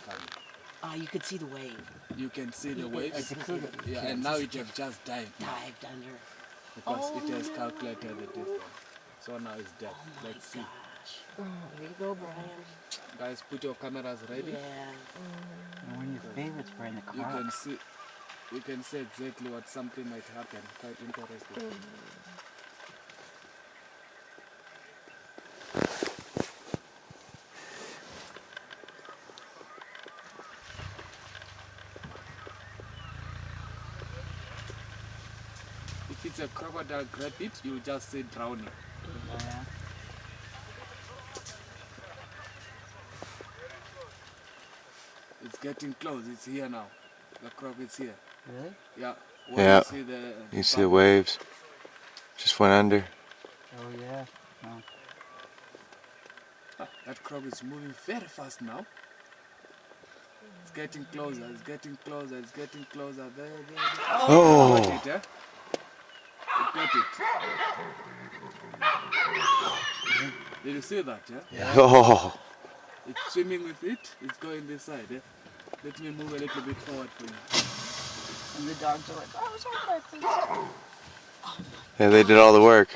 coming. You could see the wave. You can see the waves. Yeah, And now it have just dived now, dived under. because it has calculated the distance. So now it's dead. Oh my Let's see. gosh. There you go, Brian. Guys, put your cameras ready. Yeah. And one of your favorites were in the You car. can see. You can see exactly what something might happen. Quite interesting. If it's a crocodile grab it, you just say drowning. Oh, yeah. It's getting close. It's here now. The croc is here. Really? Yeah. Yeah. You You see the waves? Just went under. Oh, yeah. No. That croc is moving very fast now. It's getting closer. It's getting closer. It's getting closer. There. Oh! Got it, eh? It got it. Did you see that? Yeah. Oh! It's swimming with it. It's going this side. Eh? Let me move a little bit forward for you. And the dogs are like, oh, sorry, please. Yeah, they did all the work.